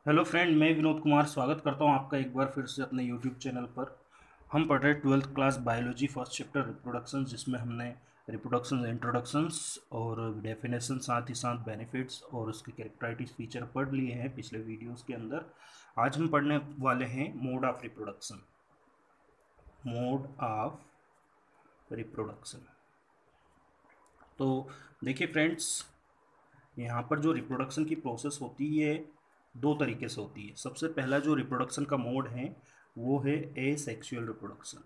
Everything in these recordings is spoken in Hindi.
हेलो फ्रेंड, मैं विनोद कुमार स्वागत करता हूं आपका एक बार फिर से अपने यूट्यूब चैनल पर। हम पढ़ रहे 12th class biology first chapter reproduction, जिसमें हमने रिप्रोडक्शन इंट्रोडक्शंस और डेफिनेशन, साथ ही साथ बेनिफिट्स और उसके कैरेक्टरिस्टिक्स फीचर पढ़ लिए हैं पिछले वीडियोस के अंदर। आज हम पढ़ने वाले हैं mode of reproduction. Mode of reproduction. तो देखिए फ्रेंड्स, यहाँ पर जो रिप्रोडक्शन की प्रोसेस होती है दो तरीके से होती है। सबसे पहला जो रिप्रोडक्शन का मोड है वो है ए सेक्सुअल रिप्रोडक्शन।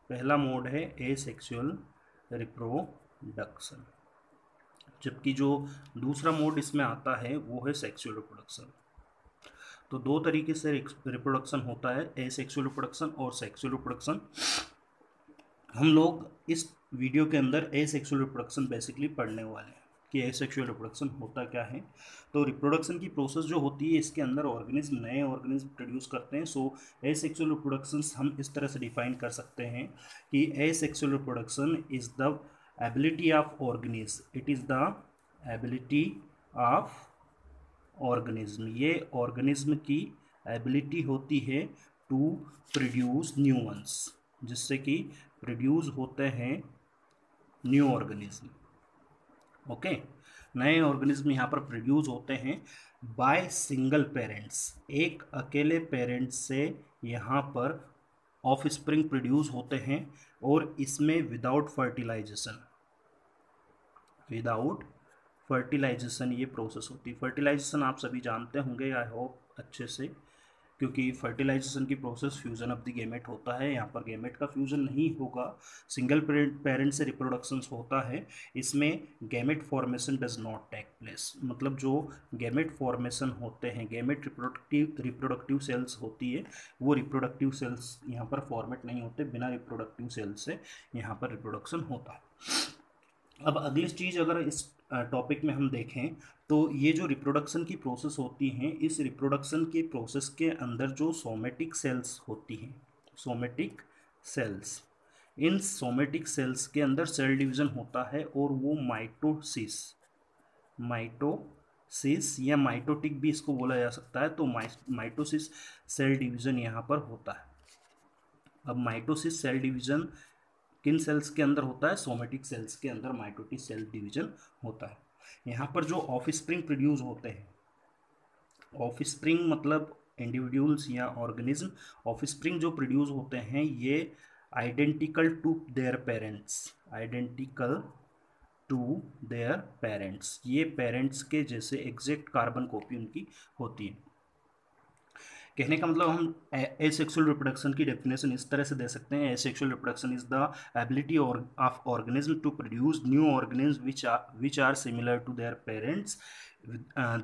पहला मोड है ए सेक्सुअल रिप्रोडक्शन, जबकि जो दूसरा मोड इसमें आता है वो है सेक्सुअल रिप्रोडक्शन। तो दो तरीके से रिप्रोडक्शन होता है, ए सेक्सुअल रिप्रोडक्शन और सेक्सुअल रिप्रोडक्शन। हम लोग इस वीडियो के अंदर ए सेक्सुअल रिप्रोडक्शन बेसिकली पढ़ने वाले हैं कि ए सेक्सुअल रिप्रोडक्शन होता क्या है। तो रिप्रोडक्शन की प्रोसेस जो होती है, इसके अंदर ऑर्गेनिज्म नए ऑर्गेनिज्म प्रोड्यूस करते हैं। सो ए सेक्सुअल रिप्रोडक्शन हम इस तरह से डिफाइन कर सकते हैं कि ए sexual reproduction is the ability of organism, it is the ability of organism. ये ऑर्गेनिज्म की एबिलिटी होती है टू प्रोड्यूस न्यू वंस, जिससे कि प्रोड्यूस होते हैं न्यू ऑर्गेनिज्म। ओके, नए ऑर्गेनिज्म यहाँ पर प्रोड्यूस होते हैं बाय सिंगल पेरेंट्स, एक अकेले पेरेंट्स से यहाँ पर ऑफ स्प्रिंग प्रोड्यूस होते हैं, और इसमें विदाउट फर्टिलाइजेशन, विदाउट फर्टिलाइजेशन ये प्रोसेस होती है। फर्टिलाइजेशन आप सभी जानते होंगे, आई होप अच्छे से, क्योंकि फर्टिलाइजेशन की process fusion of the gamete होता है। यहाँ पर गैमेट का फ्यूजन नहीं होगा, सिंगल पेरेंट से रिप्रोडक्शन होता है। इसमें gamete formation does not take place, मतलब जो गैमेट फॉर्मेशन होते हैं, गैमेट रिप्रोडक्टिव सेल्स होती है, वो रिप्रोडक्टिव सेल्स यहाँ पर फॉर्मेट नहीं होते। बिना रिप्रोडक्टिव सेल्स से यहाँ पर रिप्रोडक्शन होता है। अब अगली चीज़ अगर इस टॉपिक में हम देखें, तो ये जो रिप्रोडक्शन की प्रोसेस होती हैं, इस रिप्रोडक्शन के प्रोसेस के अंदर जो सोमेटिक सेल्स होती हैं, सोमेटिक सेल्स, इन सोमेटिक सेल्स के अंदर सेल डिवीज़न होता है, और वो माइटोसिस, माइटोसिस या माइटोटिक भी इसको बोला जा सकता है। तो माइटोसिस सेल डिवीज़न यहाँ पर होता है। अब माइटोसिस सेल डिवीज़न किन सेल्स के अंदर होता है? सोमेटिक सेल्स के अंदर माइटोटिक सेल डिवीजन होता है। यहाँ पर जो ऑफ स्प्रिंग प्रोड्यूस होते हैं, ऑफ स्प्रिंग मतलब इंडिविजुअल्स या ऑर्गेनिज्म, ऑफ स्प्रिंग जो प्रोड्यूस होते हैं ये identical to their parents, identical to their parents, ये पेरेंट्स के जैसे एग्जैक्ट कार्बन कॉपी उनकी होती है। कहने का मतलब हम एसेक्सुअल रिप्रोडक्शन की डेफिनेशन इस तरह से दे सकते हैं: asexual reproduction is the ability of organism to produce new organism which are similar to their parents.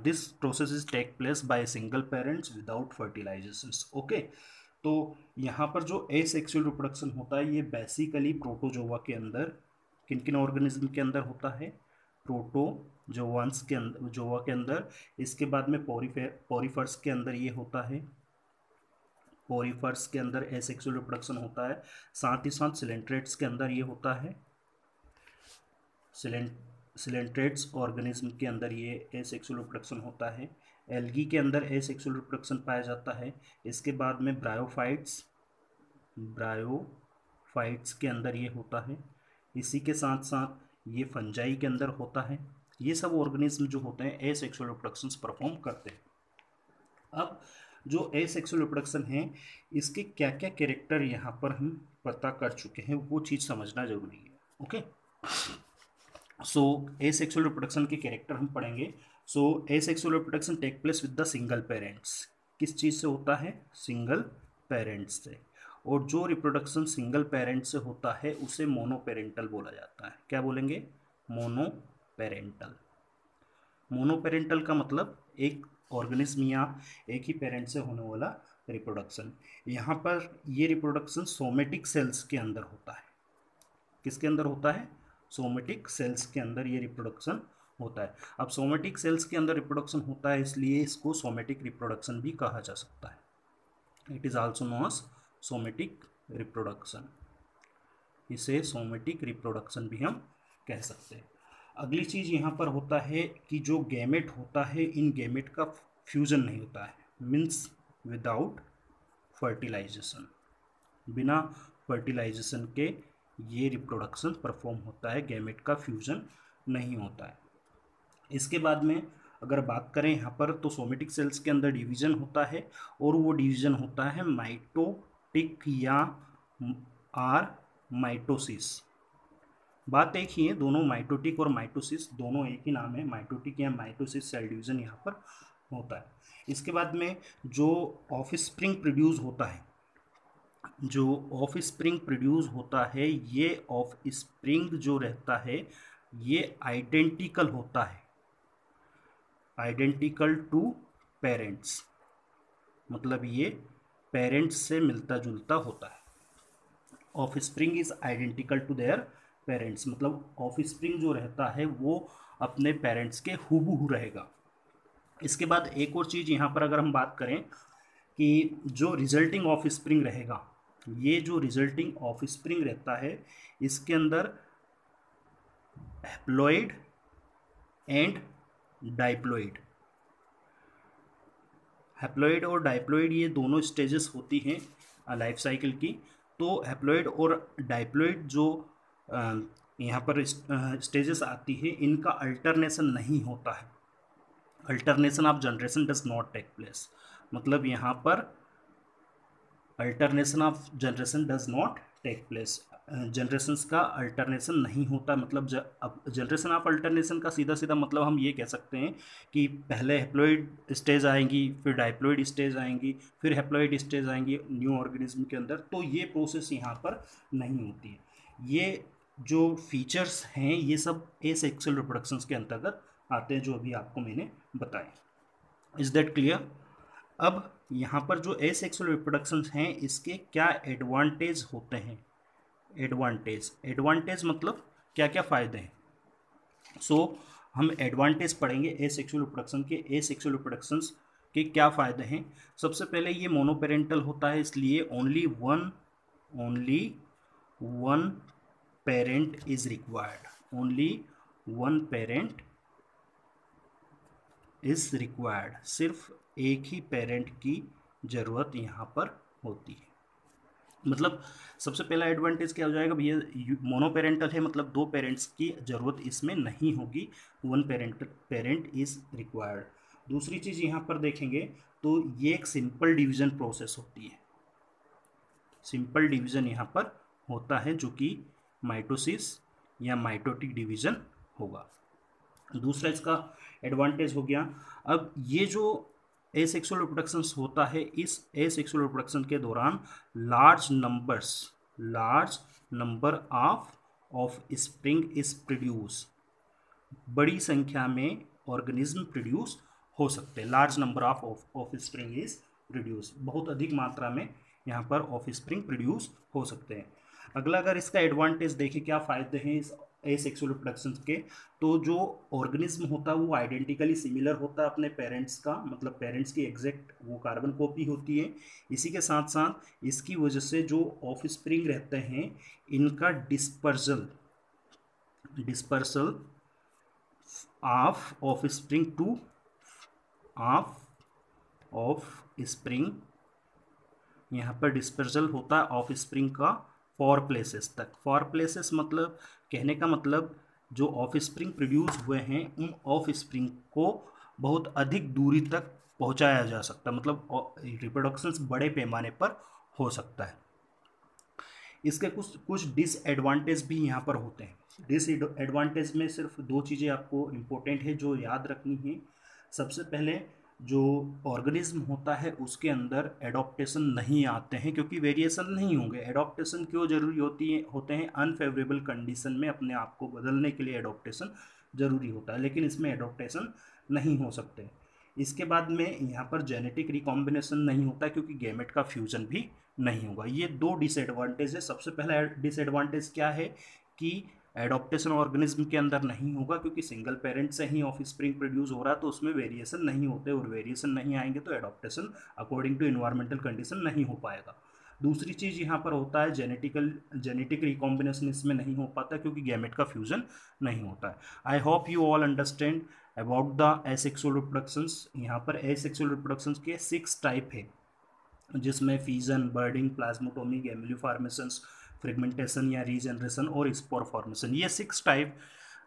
This process is take place by single parents without fertilization. Okay, तो यहाँ पर जो एसेक्सुअल रिप्रोडक्शन होता है ये बेसिकली प्रोटोजोआ के अंदर, किन किन ऑर्गेनिज्म के अंदर होता है? प्रोटोजोआंस के अंदर, जोआ के अंदर। इसके बाद में पोरीफर्स के अंदर ये होता है, पोरीफर्स के अंदर एसेक्सुअल रिप्रोडक्शन होता है। साथ ही साथ सिलेंट्रेट्स के अंदर ये होता है, सिलेंट्रेट्स ऑर्गेनिज्म के अंदर ये एसेक्सुअल रिप्रोडक्शन होता है। एल्गी के अंदर एसेक्सुअल रिप्रोडक्शन पाया जाता है। इसके बाद में ब्रायोफाइट्स, ब्रायोफाइट्स के अंदर ये होता है। इसी के साथ साथ ये फंजाई के अंदर होता है। ये सब ऑर्गेनिज्म जो होते हैं एसेक्सुअल रिप्रोडक्शन परफॉर्म करते हैं। अब जो एसेक्सुअल रिप्रोडक्शन है, इसके क्या क्या कैरेक्टर यहाँ पर हम पता कर चुके हैं, वो चीज़ समझना जरूरी है। ओके, सो एसेक्सुअल रिप्रोडक्शन के कैरेक्टर हम पढ़ेंगे। So asexual reproduction take place with the single parents. किस चीज़ से होता है? सिंगल पेरेंट्स से। और जो रिप्रोडक्शन सिंगल पेरेंट से होता है उसे मोनोपेरेंटल बोला जाता है। क्या बोलेंगे? मोनोपेरेंटल। मोनोपेरेंटल का मतलब एक ऑर्गेनिज्म या एक ही पेरेंट से होने वाला रिप्रोडक्शन। यहाँ पर ये रिप्रोडक्शन सोमेटिक सेल्स के अंदर होता है। किसके अंदर होता है? सोमेटिक सेल्स के अंदर ये रिप्रोडक्शन होता है। अब सोमेटिक सेल्स के अंदर रिप्रोडक्शन होता है, इसलिए इसको सोमेटिक रिप्रोडक्शन भी कहा जा सकता है। It is also known as somatic reproduction. इसे सोमेटिक रिप्रोडक्शन भी हम कह सकते हैं। अगली चीज़ यहाँ पर होता है कि जो गैमेट होता है, इन गैमेट का फ्यूजन नहीं होता है, मीन्स विदाउट फर्टिलाइजेशन, बिना फर्टिलाइजेशन के ये रिप्रोडक्शन परफॉर्म होता है, गैमेट का फ्यूजन नहीं होता है। इसके बाद में अगर बात करें यहाँ पर तो सोमेटिक सेल्स के अंदर डिवीजन होता है और वो डिवीजन होता है माइटोटिक या आर माइटोसिस। बात एक ही है, दोनों माइटोटिक और माइटोसिस दोनों एक ही नाम है, माइटोटिक या माइटोसिस सेल डिवीजन यहाँ पर होता है। इसके बाद में जो ऑफ स्प्रिंग प्रोड्यूस होता है, जो ऑफ स्प्रिंग प्रोड्यूस होता है, ये ऑफ स्प्रिंग जो रहता है ये आइडेंटिकल होता है, आइडेंटिकल टू पेरेंट्स, मतलब ये पेरेंट्स से मिलता जुलता होता है। Offspring is identical to their parents, मतलब ऑफ स्प्रिंग जो रहता है वो अपने पेरेंट्स के हूबहू रहेगा। इसके बाद एक और चीज़ यहाँ पर अगर हम बात करें कि जो रिजल्टिंग ऑफ स्प्रिंग रहेगा, ये जो रिजल्टिंग ऑफ स्प्रिंग रहता है इसके अंदर हैप्लॉइड एंड डाइप्लॉइड, हैप्लॉइड और डाइप्लॉइड ये दोनों स्टेजेस होती हैं लाइफ साइकिल की। तो हैप्लॉइड और डाइप्लॉइड जो यहाँ पर स्टेजेस आती है इनका अल्टरनेशन नहीं होता है, alternation of generation does not take place, मतलब यहाँ पर alternation of generation does not take place, generations का अल्टरनेशन नहीं होता। मतलब जनरेशन ऑफ अल्टरनेशन का सीधा सीधा मतलब हम ये कह सकते हैं कि पहले हैप्लॉइड स्टेज आएंगी, फिर डाइप्लॉइड स्टेज आएंगी, फिर हैप्लॉइड स्टेज आएंगी न्यू ऑर्गेनिज्म के अंदर, तो ये प्रोसेस यहाँ पर नहीं होती है। ये जो फीचर्स हैं ये सब एसेक्सुअल रिप्रोडक्शंस के अंतर्गत आते हैं जो अभी आपको मैंने बताए। Is that clear? अब यहाँ पर जो एसेक्सुअल रिप्रोडक्शंस हैं इसके क्या एडवांटेज होते हैं, एडवांटेज मतलब क्या क्या फ़ायदे हैं। हम एडवांटेज पढ़ेंगे एसेक्सुअल रिप्रोडक्शन के, एसेक्सुअल रिप्रोडक्शंस के क्या फ़ायदे हैं। सबसे पहले ये मोनोपेरेंटल होता है, इसलिए only one parent is required, only one parent is required, सिर्फ एक ही पेरेंट की ज़रूरत यहाँ पर होती है। मतलब सबसे पहला एडवांटेज क्या हो जाएगा भैया, मोनोपेरेंटल है मतलब दो पेरेंट्स की ज़रूरत इसमें नहीं होगी, वन पेरेंट इज रिक्वायर्ड। दूसरी चीज़ यहाँ पर देखेंगे तो ये एक सिंपल डिवीज़न प्रोसेस होती है, सिंपल डिवीज़न यहाँ पर होता है जो कि माइटोसिस या माइटोटिक डिवीज़न होगा। दूसरा इसका एडवांटेज हो गया। अब ये जो एसेक्सुअल रिप्रोडक्शंस होता है, इस एसेक्सुअल रिप्रोडक्शन के दौरान large number of spring is produce, बड़ी संख्या में ऑर्गेनिज्म प्रोड्यूस हो सकते हैं, large number of spring is produce, बहुत अधिक मात्रा में यहाँ पर ऑफ स्प्रिंग प्रोड्यूस हो सकते हैं। अगला अगर इसका एडवांटेज देखें क्या फ़ायदे हैं इस एसेक्सुअल रिप्रोडक्शन के, तो जो ऑर्गेनिज्म होता है वो आइडेंटिकली सिमिलर होता है अपने पेरेंट्स का, मतलब पेरेंट्स की एग्जैक्ट वो कार्बन कॉपी होती है। इसी के साथ साथ इसकी वजह से जो ऑफ स्प्रिंग रहते हैं इनका dispersal of spring two of spring, यहाँ पर डिस्पर्सल होता है ऑफ स्प्रिंग का फॉर प्लेसेस तक। फॉर प्लेसेस मतलब कहने का मतलब जो ऑफ स्प्रिंग प्रोड्यूस हुए हैं उन ऑफ स्प्रिंग को बहुत अधिक दूरी तक पहुंचाया जा सकता है, मतलब रिप्रोडक्शंस बड़े पैमाने पर हो सकता है। इसके कुछ डिसएडवांटेज भी यहाँ पर होते हैं। डिसएडवांटेज में सिर्फ दो चीज़ें आपको इम्पोर्टेंट है जो याद रखनी है। सबसे पहले जो ऑर्गेनिज्म होता है उसके अंदर एडॉप्टेशन नहीं आते हैं क्योंकि वेरिएशन नहीं होंगे। एडॉप्टेशन क्यों जरूरी होते हैं, अनफेवरेबल कंडीशन में अपने आप को बदलने के लिए एडॉप्टेशन जरूरी होता है, लेकिन इसमें एडॉप्टेशन नहीं हो सकते। इसके बाद में यहाँ पर जेनेटिक रिकॉम्बिनेशन नहीं होता क्योंकि गैमेट का फ्यूजन भी नहीं होगा। ये दो डिसएडवांटेज है। सबसे पहला डिसएडवांटेज क्या है कि एडॉप्टेशन ऑर्गेनिज्म के अंदर नहीं होगा क्योंकि सिंगल पेरेंट से ही ऑफ स्प्रिंग प्रोड्यूस हो रहा है, तो उसमें वेरिएशन नहीं होते, और वेरिएशन नहीं आएंगे तो adaptation according to environmental condition नहीं हो पाएगा। दूसरी चीज़ यहाँ पर होता है जेनेटिक रिकॉम्बिनेशन इसमें नहीं हो पाता क्योंकि गैमेट का फ्यूजन नहीं होता है। I hope you all understand about the asexual reproductions, यहाँ पर एसेक्सुअल रिप्रोडक्शंस के 6 टाइप है, जिसमें फीजन, बर्डिंग, प्लाज्मोटोमी, गैमेलियो फॉर्मेशंस, फ्रेगमेंटेशन या रीजनरेशन और स्पोर फॉर्मेशन, ये 6 टाइप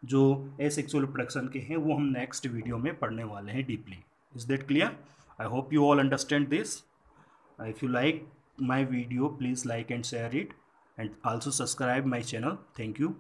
जो एसेक्सुअल रिप्रोडक्शन के हैं वो हम नेक्स्ट वीडियो में पढ़ने वाले हैं deeply. Is that clear? I hope you all understand this. If you like my video, please like and share it, and also subscribe my channel. Thank you.